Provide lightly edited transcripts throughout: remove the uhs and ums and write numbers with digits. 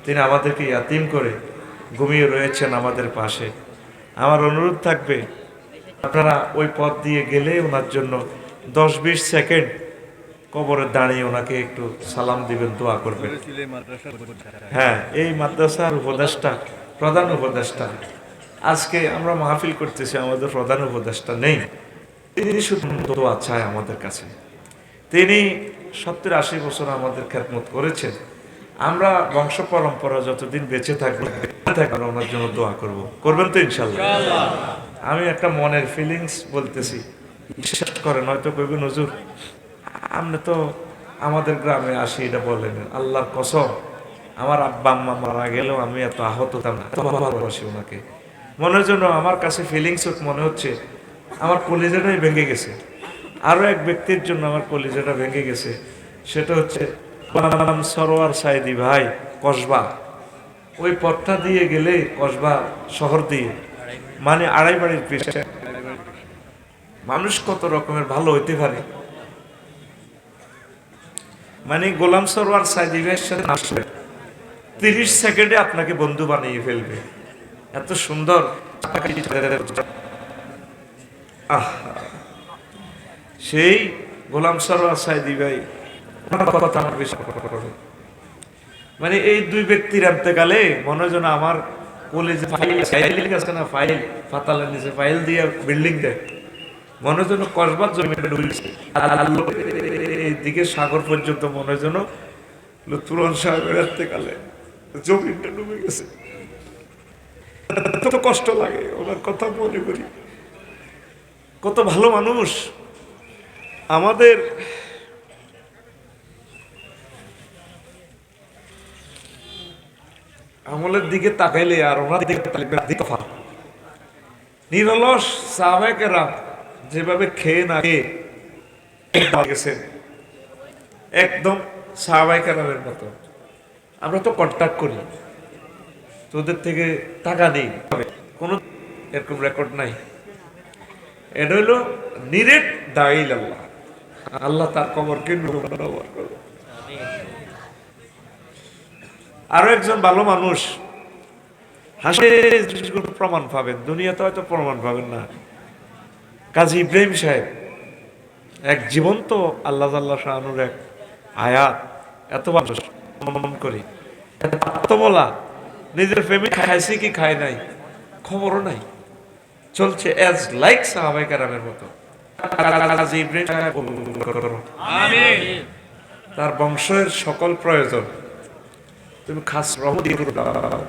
তিনি আমাদেরকে ইয়াতিম করে ঘুমিয়ে রয়েছেন আমাদের পাশে। আমার অনুরোধ থাকবে, আপনারা ওই পথ দিয়ে গেলে ওনার জন্য 10-20 সেকেন্ড কবরে দাঁড়িয়ে ওনাকে একটু সালাম দিবেন, দোয়া করবেন। হ্যাঁ, এই মাদ্রাসার উপদেষ্টা, প্রধান উপদেষ্টা, আজকে আমরা মাহফিল করতেছি, আমাদের প্রধান উপদেষ্টা নেই, তিনি শুধু দোয়া চায় আমাদের কাছে। তিনি 70-80 বছর আমাদের খেদমত করেছেন। আমরা বংশ পরম্পরা যতদিন বেঁচে থাকবো ওনার জন্য দোয়া করব। করবেন তো ইনশাল্লাহ? আমি একটা মনের ফিলিংস বলতেছি, বিশ্বাস করেন। হয়তো কইবেন হুজুর আপনি তো আমাদের গ্রামে আসি এটা বলেন, আল্লাহর কসম আমার আব্বা আম্মা মারা গেলেও আমি এত আহত হতাম না, ভালোবাসি ওনাকে। মনের জন্য আমার কাছে ফিলিংস মনে হচ্ছে আমার কলিজাটাই ভেঙে গেছে। আরো এক ব্যক্তির জন্য আমার কলিজাটা ভেঙে গেছে, সেটা হচ্ছে সরোয়ার সাইদি ভাই, কসবা। ওই পথটা দিয়ে গেলে কসবা শহর দিয়ে, মানে আড়াই বাড়ির পিছনে মানুষ কত রকমের ভালো হইতে পারে। মানে গোলাম সরোয়ার সাইদি ভাইয়ের সাথে আসলে 30 সেকেন্ডে আপনাকে বন্ধু বানিয়ে ফেলবে, এত সুন্দর। সেই গোলাম সরোয়ার সাইদি ভাই কথা আমার বেশি মানে এই দুই ব্যক্তির আনতেকালে মনে যেন আমার কলেজে ফাইল ফাতালের নিচে ফাইল দিয়ে বিল্ডিং দেয়, মনে যেন কসবার জমিটা ডুবেছে। এইদিকে সাগর পর্যন্ত মনে যেন লুৎফুর সাহেবের আনতেকালে জমিটা ডুবে গেছে। এত কষ্ট লাগে ওনার কথা মনে করি। কত ভালো মানুষ। আমাদের আমলের দিকে তাকাইলে আর ওনার দিকে নিরলস সাহাবায়ে কেরাম যেভাবে খেয়ে না খেয়ে গেছেন, একদম সাহাবায়ে কেরামের মতো। আমরা তো কন্ট্যাক্ট করি, তোদের থেকে টাকা নেই, কোনো এরকম রেকর্ড নাই। এটা হইল নিরেট দাইল আল্লাহ, আল্লাহ তার কবরকে ব্যবহার করবে। আরো একজন ভালো মানুষ, হাসে প্রমাণ পাবেন, দুনিয়াতে হয়তো প্রমাণ পাবেন না। কাজী ইব্রাহিম সাহেব, এক জীবন্ত আল্লাহ আল্লাহ শাহানুর এক আয়াত, এত মানুষ করি বলা, নিজের ফ্যামিলি খাইছে কি খায় নাই খবরও নাই, চলছে এজ লাইক সাহাবায়ে কেরামের মতো। কাজী ইব্রাহিম সাহেব তার বংশের সকল প্রয়োজন তুমি খাস রহমত দিয়ে দাও।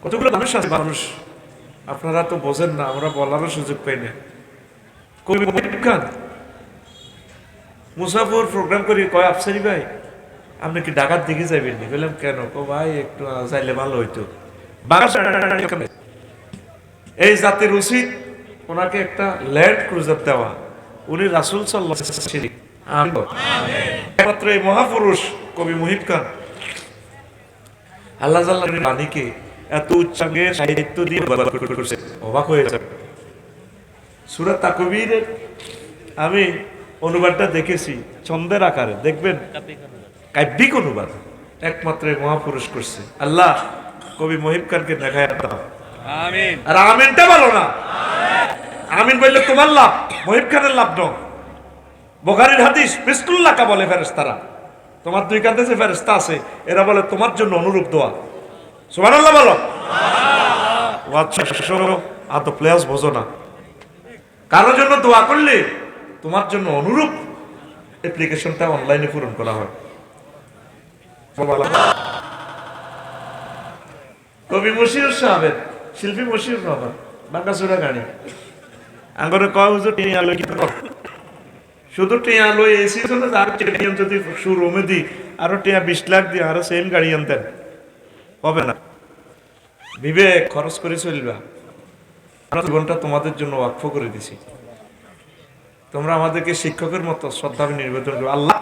কতগুলো মানুষ আছে, মানুষ আপনারা তো বোঝেন না, আমরা বলারও সুযোগ পাই না। কবি মুহিব খান মুসাফর প্রোগ্রাম করি, কয় আফসারি ভাই আপনি কি ঢাকার দিকে যাবেন? বললাম কেন? কো ভাই একটু যাইলে ভালো হইতো। এই জাতির উচিত ওনাকে একটা ল্যান্ড ক্রুজার দেওয়া। উনি রাসূল সাল্লাল্লাহু আলাইহি ওয়াসাল্লাম একমাত্র এই মহাপুরুষ কবি মুহিব খান আল্লাহ জাল্লাহর বাণীকে এত উচ্চাঙ্গের সাহিত্য দিয়ে করছে, অবাক হয়ে যাবে। সূরা তাকবীরের আমি অনুবাদটা দেখেছি ছন্দের আকারে, দেখবেন কাব্যিক অনুবাদ একমাত্র মহাপুরুষ করছে। আল্লাহ কবি মুহিব খানকে দেখায় দাও। আমিন। আর আমিনটা বলো না, আমিন বললে তোমার লাভ, মুহিব খানের লাভ নয়। বুখারীর হাদিস, বিসমিল্লাহকে বলে ফেরেশতারা, তোমার দুই কাঁধে যে ফেরেশতা আছে এরা বলে তোমার জন্য অনুরূপ দোয়া। সুবহানাল্লাহ বলো। আচ্ছা আতো প্লেয়ার্স বোঝো না, কারোর জন্য দোয়া করলে তোমার জন্য অনুরূপ অ্যাপ্লিকেশনটা অনলাইনে পূরণ করা হয়। কবি মশিউর সাহেব, শিল্পী মশিউর রহমান, বাঙ্গাসুরা গাড়ি আঙ্গরে কয় হুজুর টিয়া লই কি শুধু টিয়া লই এসি চলে আর টিয়া যদি শোরুমে দি আরো টিয়া 20 লাখ দিয়ে আরো সেম গাড়ি আনতেন, হবে না। বিবেক খরচ করে চলবা। জীবনটা তোমাদের জন্য ওয়াকফ করে দিছি, তোমরা আমাদেরকে শিক্ষকের মতো শ্রদ্ধা নিবেদন করো। আল্লাহ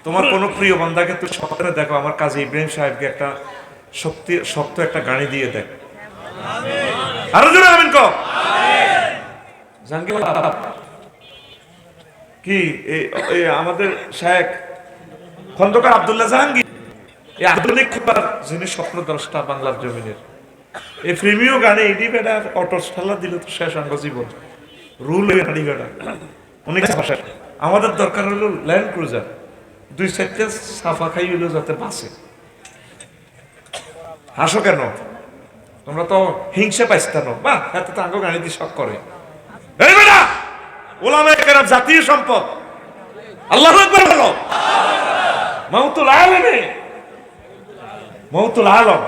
তোমার কোন প্রিয় বান্দাকে তুই স্বপ্নে দেখো, আমার কাজী ইব্রাহিম সাহেবকে একটা শক্ত একটা গাড়ি দিয়ে দেখ। আরো জোরে আমিন কও। কি আমাদের শেখ খন্দকার আব্দুল্লাহ জাহাঙ্গীর এই আধুনিক হবার যিনি স্বপ্নদ্রষ্টা বাংলার জমিনের, এই প্রেমীয় গানে এডি বেটা অটো ঠেলা দিল তো শেষ আঙ্গ জীবন রুল গাড়ি বেটা অনেক ভাষা। আমাদের দরকার হলো ল্যান্ড ক্রুজার, 2-4টা সাফা খাই হইলো যাতে বাঁচে। হাসো কেন? তোমরা তো হিংসা পাইস্তানো বা এত তো আঙ্গ গাড়ি দিয়ে শখ করে। এই বেটা ওলামায়ে কেরাম জাতীয় সম্পদ। আল্লাহু আকবার বলো। মাউতুল আলমে, মাউতুল আলম,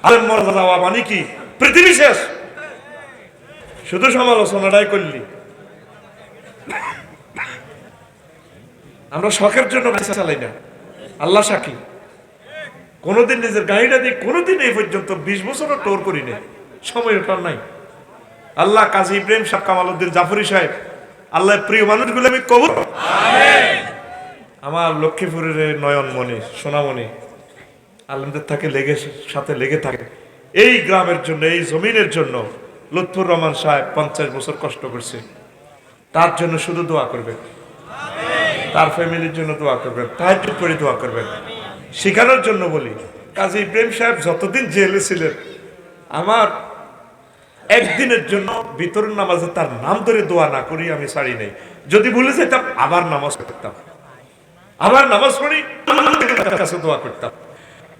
আলেম মর্যাদা মানে কি? পৃথিবী শেষ। শুধু সমালোচনাটাই করলি। আমরা শখের জন্য পয়সা চালাই না, আল্লাহ সাক্ষী। কোনোদিন নিজের গাড়িটা দিয়ে কোনোদিন এই পর্যন্ত 20 বছরও টোর করি না, সময় ওঠার নাই। আল্লাহ কাজী ইব্রাহিম সাহেব, কামাল উদ্দিন জাফরি সাহেব, আল্লাহ প্রিয় মানুষগুলো আমি কবুল। আমার লক্ষ্মীপুরের নয়নমণি, সোনামণি আলমদের থাকে সাথে লেগে থাকে এই গ্রামের জন্য, এই জমিনের জন্য। লুৎফুর রহমান সাহেব 50 বছর কষ্ট করছে, তার জন্য শুধু দোয়া করবেন, তার ফ্যামিলির জন্য দোয়া করবেন, তাহাজ্জুদ করে দোয়া করবেন। শেখানোর জন্য বলি, কাজী ইব্রাহিম সাহেব যতদিন জেলে ছিলেন, আমার একদিনের জন্য ভিতরের নামাজে তার নাম ধরে দোয়া না করি আমি ছাড়ি নাই। যদি ভুলে যেতাম আবার নামাজ পড়তাম, আবার নামাজ পড়ি কাছে দোয়া করতাম।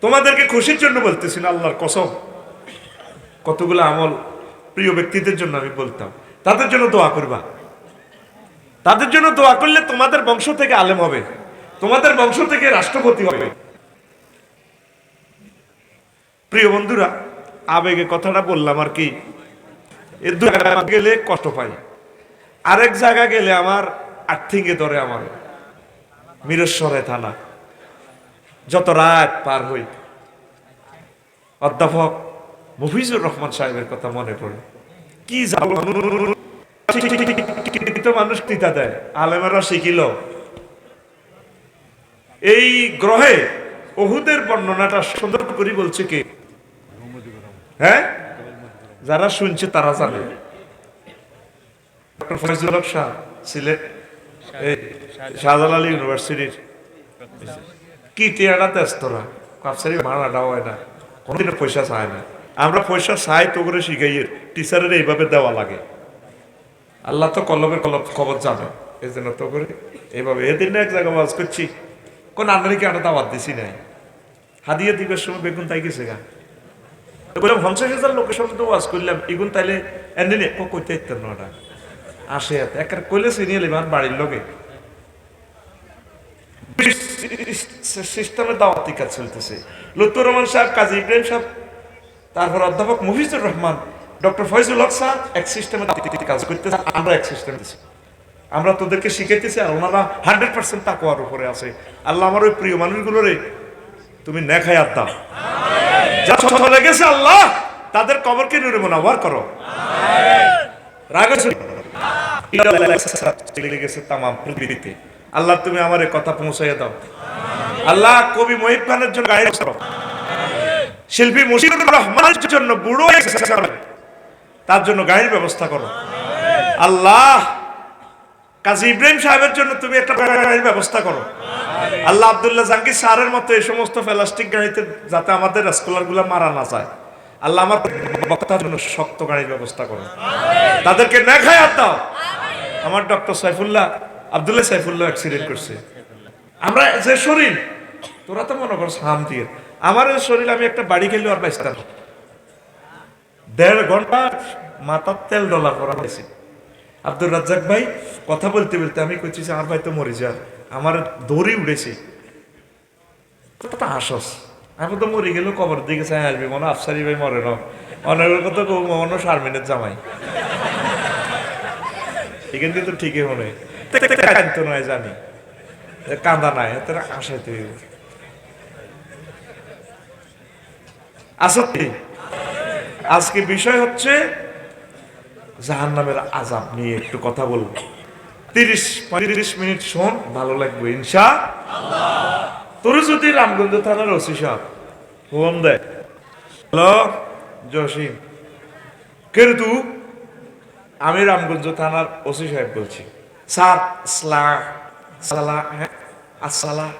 তোমাদেরকে খুশির জন্য বলতেছি না, আল্লাহর কসম। কতগুলো আমল প্রিয় ব্যক্তিদের জন্য আমি বলতাম, তাদের জন্য দোয়া করবা। তাদের জন্য দোয়া করলে তোমাদের বংশ থেকে আলেম হবে, তোমাদের বংশ থেকে রাষ্ট্রপতি হবে। প্রিয় বন্ধুরা, আবেগে কথাটা বললাম আর কি। এর দু জায়গায় গেলে কষ্ট পাই, আরেক জায়গা গেলে আমার আর্থিকে ধরে। আমার মিরেশ্বরে থানা যত রাত পার হই, অধ্যাপক মফিজুর রহমান সাহেবের কথা মনে পড়ে। কি মানুষ তিতা দেয়, আলেমেরা শিখিল। এই গ্রহে ওহুদের বর্ণনাটা সুন্দর করে বলছে কে? হ্যাঁ, যারা শুনছে তারা জানে। ডক্টর ফয়জুল হক শাহ, সিলেট শাহজালাল ইউনিভার্সিটির কি টিয়াটা তেস্তরা কাপসারি মারাটা হয় না, কোনোদিনও পয়সা চায় না। আমরা পয়সা চাই তো করে শিখাই, টিচারের এইভাবে দেওয়া লাগে। আল্লাহ তো কলমের খবর জানে, এই জন্য তো করে এইভাবে। এদিন এক জায়গায় ওয়াজ করছি, কোন আমেরিকা আনা দাওয়াত দিছি নাই, হাদিয়া দিবের সময় বেগুন তাই গেছে গা। 50,000 লোকের সঙ্গে তো ওয়াজ করলাম, এগুন তাইলে এনে কইতে ইত্যাদ নটা আসে একার কইলে চিনিয়ে আমার বাড়ির লোকে সিস্টেমের দাওয়াতি কাজ চলতেছে। লুৎফুর রহমান সাহেব, কাজী ইব্রাহিম সাহেব, তারপর অধ্যাপক মফিজুর রহমান, ডক্টর ফয়জুল হক সাহেব এক সিস্টেমে কাজ করতেছে, আমরা এক সিস্টেম দিচ্ছি। আমরা তোদেরকে শিখাইতেছি, আর ওনারা 100% তাকওয়ার উপরে আছে। আল্লাহ আমার ওই প্রিয় মানুষগুলোরে তুমি নেখায়াত দাও, যা চলে গেছে আল্লাহ তাদের কবরকে নূরে মুনাওয়ার করো। গেছে তামাম পৃথিবীতে, আল্লাহ তুমি আমার কথা পৌঁছাইয়া দাও। আল্লাহ কবি মহিব খানের জন্য গায়ে করো, শিল্পী মুশিদুর রহমানের জন্য বুড়ো তার জন্য গায়ের ব্যবস্থা করো। আল্লাহ কাজী ইব্রাহিম সাহেবের জন্য তুমি একটা গাড়ির ব্যবস্থা করো। আল্লাহ আব্দুল্লাহ জাহাঙ্গীর স্যারের মতো এই সমস্ত প্লাস্টিক গাড়িতে যাতে আমাদের স্কলার গুলা মারা না যায়, আল্লাহ আমার বক্তার জন্য শক্ত গাড়ির ব্যবস্থা করো, তাদেরকে নেখায়াত দাও। আমার ডক্টর সাইফুল্লাহ, আব্দুল্লাহ সাইফুল্লাহ অ্যাক্সিডেন্ট করছে। আমরা যে শরীর, তোরা তো মনে করো হাম দিয়ে, আমার শরীর আমি একটা বাড়ি খেলে আর বাইস্তার 1.5 ঘন্টা মাথার তেল ডলার করা হয়েছে। আব্দুর রাজ্জাক ভাই কথা বলতে বলতে আমি কইছি আমার ভাই তো মরে যার, আমার দৌড়ি উঠেছি। হাসস, আমি তো মরে গেলেও কবর দিকে চাই আসবি, মনে আফসারি ভাই মরে না, অনেক কথা মনে শারমিনের জামাই, এখান দিয়ে তো ঠিকই মনে তো নয়, জানি কান্দা নাই তোরা আশাইতে আসলে। আজকে বিষয় হচ্ছে জাহান্নামের আযাব নিয়ে একটু কথা বলবো। 30-35 মিনিট শোন, ভালো লাগবে ইনশাআল্লাহ। তোর যদি রামগঞ্জ থানার ওসি সাহেব ফোন দেয়, হ্যালো জসিম, কে রে তুই? আমি রামগঞ্জ থানার ওসি সাহেব বলছি। স্যার আসসালাম